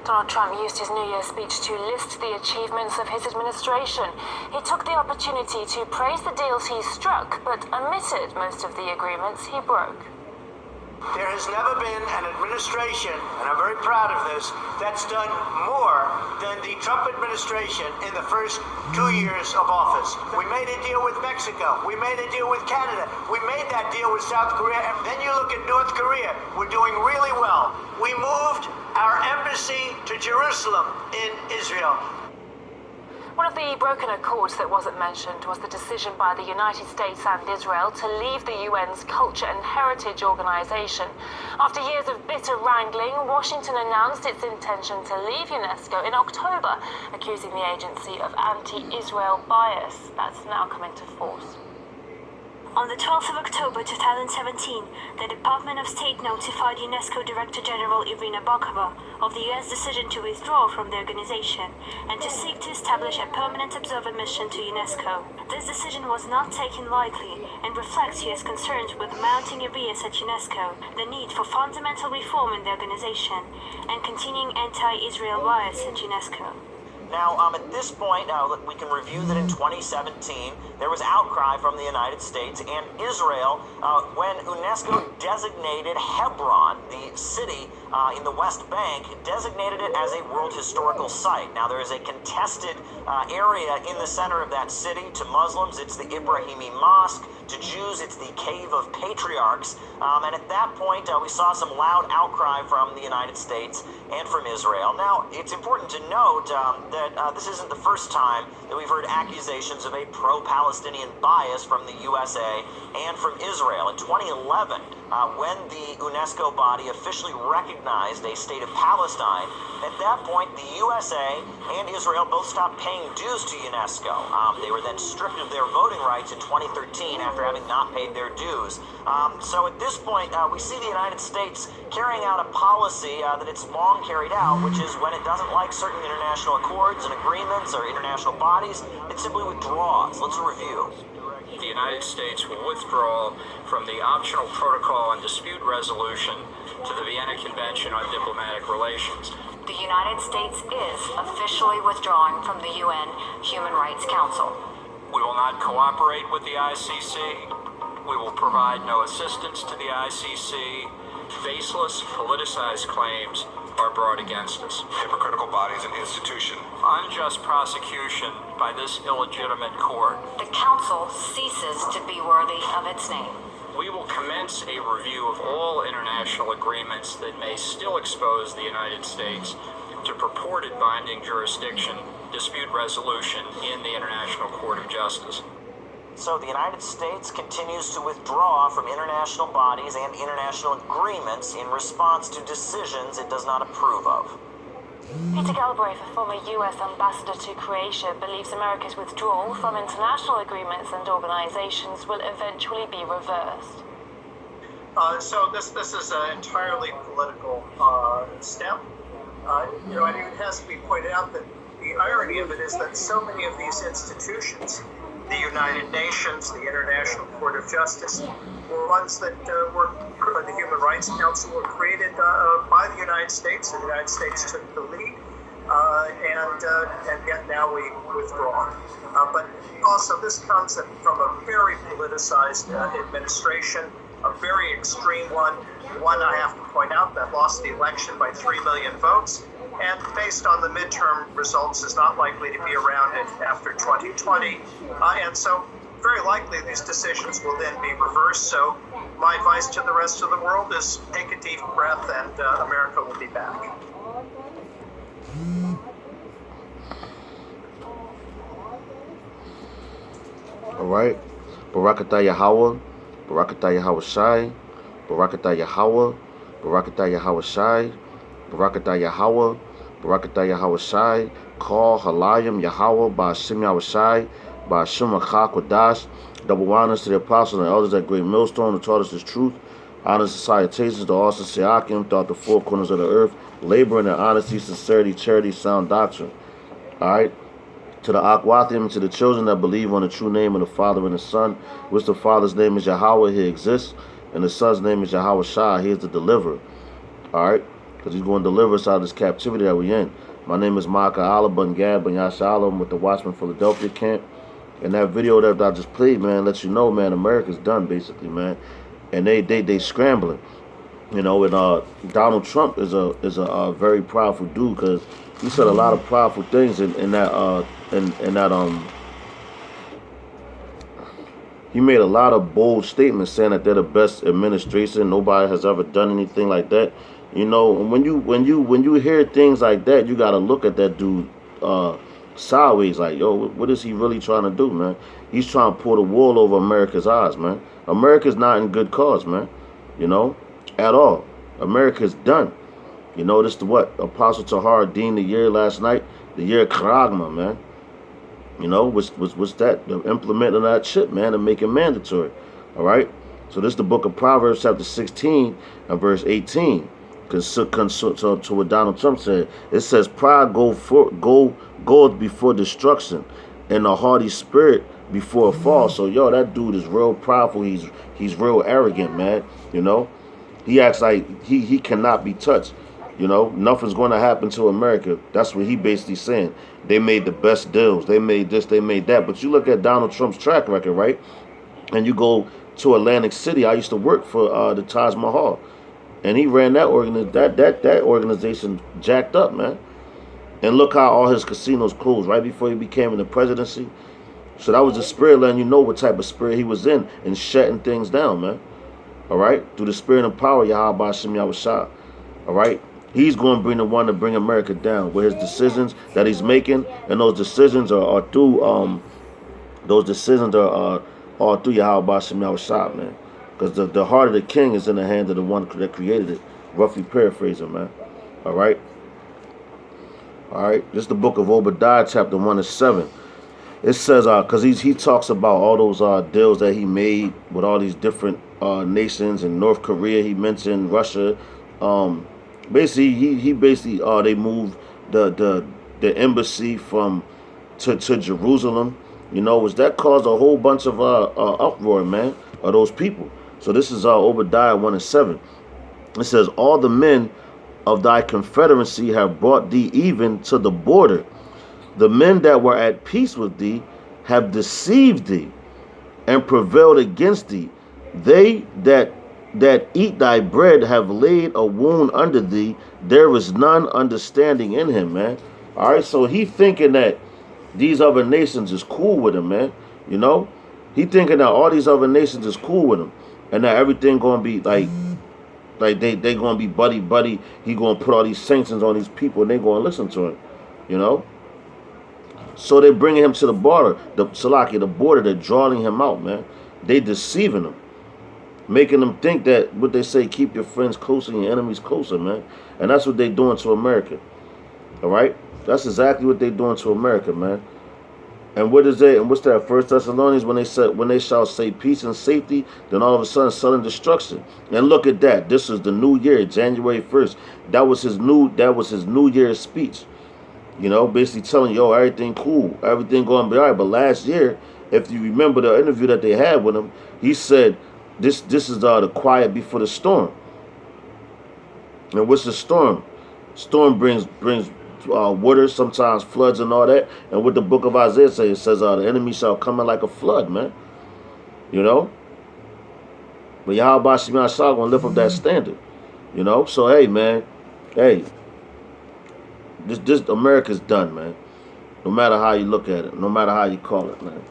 Donald Trump used his New Year's speech to list the achievements of his administration. He took the opportunity to praise the deals he struck, but omitted most of the agreements he broke. There has never been an administration, and I'm very proud of this, that's done more than the Trump administration in the first 2 years of office. We made a deal with Mexico. We made a deal with Canada. We made that deal with South Korea. And then you look at North Korea. We're doing really well. We moved our embassy to Jerusalem in Israel. One of the broken accords that wasn't mentioned was the decision by the United States and Israel to leave the UN's Culture and Heritage Organization. After years of bitter wrangling, Washington announced its intention to leave UNESCO in October, accusing the agency of anti-Israel bias. That's now come into force. On the 12th of October 2017, the Department of State notified UNESCO Director General Irina Bokova of the U.S. decision to withdraw from the organization and to seek to establish a permanent observer mission to UNESCO. This decision was not taken lightly and reflects U.S. concerns with mounting arrears at UNESCO, the need for fundamental reform in the organization, and continuing anti-Israel bias at UNESCO. Now, at this point, we can review that in 2017, there was outcry from the United States and Israel when UNESCO designated Hebron, the city in the West Bank, designated it as a World Historical Site. Now, there is a contested area in the center of that city. To Muslims, it's the Ibrahimi Mosque. To Jews, it's the Cave of Patriarchs. And at that point, we saw some loud outcry from the United States and from Israel. Now, it's important to note that this isn't the first time that we've heard accusations of a pro-Palestinian bias from the USA and from Israel. In 2011, when the UNESCO body officially recognized a state of Palestine, at that point, the USA and Israel both stopped paying dues to UNESCO. They were then stripped of their voting rights in 2013 after having not paid their dues. So at this point, we see the United States carrying out a policy that it's long carried out, which is when it doesn't like certain international accords and agreements or international bodies, it simply withdraws. Let's review. The United States will withdraw from the optional protocol on dispute resolution to the Vienna Convention on Diplomatic Relations. The United States is officially withdrawing from the UN Human Rights Council. We will not cooperate with the ICC. We will provide no assistance to the ICC. Baseless, politicized claims are brought against us. Hypocritical bodies and institution. Unjust prosecution by this illegitimate court. The Council ceases to be worthy of its name. We will commence a review of all international agreements that may still expose the United States to purported binding jurisdiction, dispute resolution in the International Court of Justice. So the United States continues to withdraw from international bodies and international agreements in response to decisions it does not approve of. Peter Galbraith, a former U.S. ambassador to Croatia, believes America's withdrawal from international agreements and organizations will eventually be reversed. So this is an entirely political step. And it has to be pointed out that the irony of it is that so many of these institutions, the United Nations, the International Court of Justice, were ones that the Human Rights Council were created by the United States, and the United States took the lead, and yet now we withdraw. But also this comes from a very politicized administration, a very extreme one I have to point out, that lost the election by 3 million votes, and based on the midterm results is not likely to be around after 2020. And so very likely these decisions will then be reversed. So my advice to the rest of the world is take a deep breath, and America will be back. All right. Barakatah Yahweh, Barakatah Yahweh Shai, Barakatah Yahweh, Barakatah Yahweh Shai, Barakatah Yahweh, Barakatah Yahweh Shai, Call Halayim Yahweh, Ba'ashim Yahweh Shai, Ba'ashim Achak Wadash. Double honors to the apostles and elders at Great Millstone who taught us this truth. Honors and salutations to all Siakim throughout the four corners of the earth, laboring in honesty, sincerity, charity, sound doctrine. All right. To the Akwathim and to the children that believe on the true name of the Father and the Son, which the Father's name is Yahweh, He exists, and the Son's name is Yahweh Shai, He is the deliverer. All right. because he's going to deliver us out of this captivity that we're in. My name is Maka Alaba Gab and Yashalom with the Watchman Philadelphia camp. And that video that I just played, man, lets you know, man, America's done, basically, man. And they scrambling. You know, and Donald Trump is a very powerful dude, because he said a lot of powerful things in that he made a lot of bold statements saying that they're the best administration. Nobody has ever done anything like that. You know, and when you hear things like that, you gotta look at that dude sideways, like, yo, what is he really trying to do, man? He's trying to pull the wool over America's eyes, man. America's not in good cause, man. You know, at all. America's done. You know, this the what? Apostle Tahar deemed the year last night, the year Karagma, man. You know, what's that? The implementing that shit, man, and make it mandatory. All right? So this is the book of Proverbs, chapter 16 and verse 18. To what Donald Trump said. It says, pride goes before destruction, and a haughty spirit before a fall. So, yo, that dude is real prideful. He's real arrogant, man. You know? He acts like he cannot be touched. You know, nothing's going to happen to America. That's what he basically saying. They made the best deals. They made this, they made that. But you look at Donald Trump's track record, right? And you go to Atlantic City. I used to work for the Taj Mahal. And he ran that organization jacked up, man. And look how all his casinos closed right before he became in the presidency. So that was the spirit letting you know what type of spirit he was in and shutting things down, man. All right? Through the spirit and power, Yahweh Hashem Yahushua. All right? He's going to bring the one to bring America down with his decisions that he's making. And those decisions are through through Yahweh Hashem Yahushua, man. Because the heart of the king is in the hand of the one that created it. Roughly paraphrasing, man. All right? All right? This is the book of Obadiah, chapter 1 and 7. It says, because he talks about all those deals that he made with all these different nations. In North Korea, he mentioned Russia. Basically, they moved the embassy to Jerusalem. You know, which that caused a whole bunch of uproar, man, of those people. So this is Obadiah 1 and 7. It says, all the men of thy confederacy have brought thee even to the border. The men that were at peace with thee have deceived thee and prevailed against thee. They that eat thy bread have laid a wound under thee. There is none understanding in him, man. All right, so he thinking that these other nations is cool with him, man. You know, he thinking that all these other nations is cool with him, and that everything gonna be like they gonna be buddy. He gonna put all these sanctions on these people, and they gonna listen to him. You know. So they bringing him to the border, the border. They're drawing him out, man. They deceiving him, making them think that what they say, keep your friends closer and your enemies closer, man. And that's what they doing to America. All right, that's exactly what they doing to America, man. And what is it? And what's that? 1 Thessalonians, when they shall say peace and safety, then all of a sudden sudden destruction. And look at that. This is the new year, January 1st. That was his New Year's speech. You know, basically telling, yo, everything cool, everything going to be all right. But last year, if you remember the interview that they had with him, he said, this is the quiet before the storm. And what's the storm? Storm brings water, sometimes floods and all that. And what the book of Isaiah says, it says, the enemy shall come in like a flood, man. You know? But Yahweh Shema Shah gonna lift up that standard. You know? So, hey, man. Hey. This America's done, man. No matter how you look at it. No matter how you call it, man.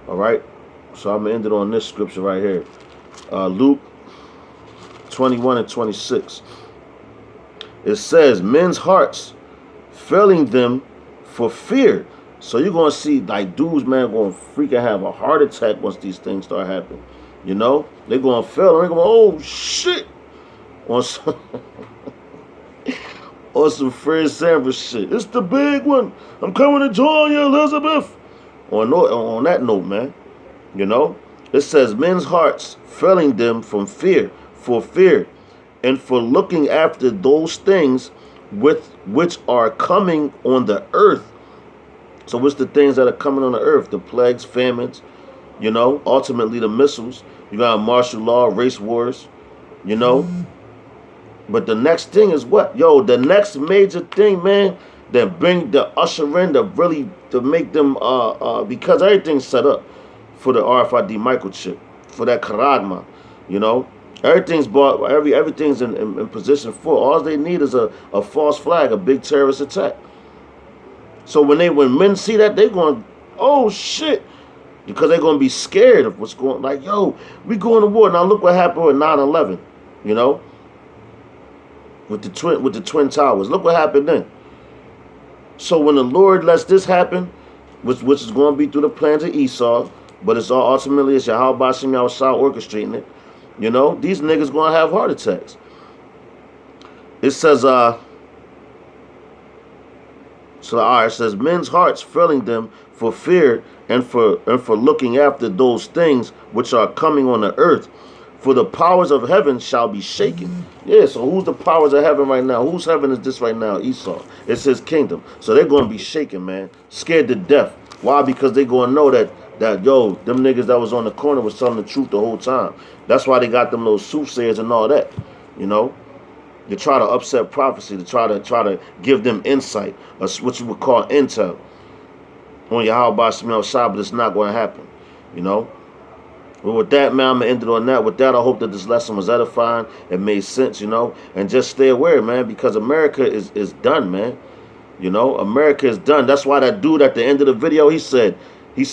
All right? So I'm going to end it on this scripture right here. Luke 21 and 26. It says, men's hearts failing them for fear. So you're going to see, like, dudes, man, going to freaking have a heart attack once these things start happening. You know? They're going to fail. They're going, oh, shit. On some Fred Sanford shit. It's the big one. I'm coming to join you, Elizabeth. On that note, man. You know? It says, men's hearts failing them for fear, and for looking after those things which are coming on the earth. So what's the things that are coming on the earth? The plagues, famines, you know, ultimately the missiles. You got martial law, race wars, you know. But the next thing is what? Yo, the next major thing, man, that bring the usher in to make them because everything's set up for the RFID microchip, for that Karagma, you know. Everything's bought, everything's in position for. All they need is a false flag, a big terrorist attack. So when men see that, they're going, oh shit, because they're gonna be scared of what's going. Like, yo, we going to war now. Look what happened with 9/11, you know, with the twin towers. Look what happened then. So when the Lord lets this happen, which is going to be through the plans of Esau, but it's all ultimately it's Yahweh Bashim Yahushua orchestrating it. You know, these niggas going to have heart attacks. It says, it says men's hearts filling them for fear and for looking after those things which are coming on the earth. For the powers of heaven shall be shaken. Yeah, so who's the powers of heaven right now? Whose heaven is this right now? Esau. It's his kingdom. So they're going to be shaken, man. Scared to death. Why? Because they're going to know that, yo, them niggas that was on the corner was telling the truth the whole time. That's why they got them little soothsayers and all that, you know. They try to upset prophecy. To try to give them insight, what you would call intel. On Yahweh Bashim Yahushua, but it's not going to happen, you know. Well, with that, man, I'm going to end it on that. With that, I hope that this lesson was edifying. It made sense, you know. And just stay aware, man, because America is done, man. You know, America is done. That's why that dude at the end of the video, he said,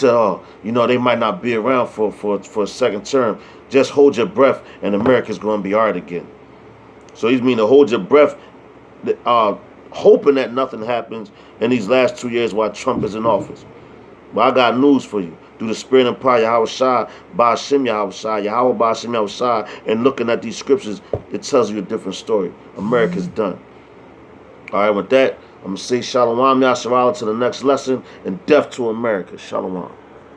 oh, you know, they might not be around for a second term. Just hold your breath, and America's going to be all right again. So he's meaning to hold your breath, hoping that nothing happens in these last 2 years while Trump is in office. But I got news for you. Through the spirit and power, Yahweh Shai, Ba'ashim Yahweh Shai, Yahweh Ba'ashim Yahweh Shai, and looking at these scriptures, it tells you a different story. America's done. All right, with that, I'm going to say Shalom Yasharala to the next lesson, and death to America. Shalom.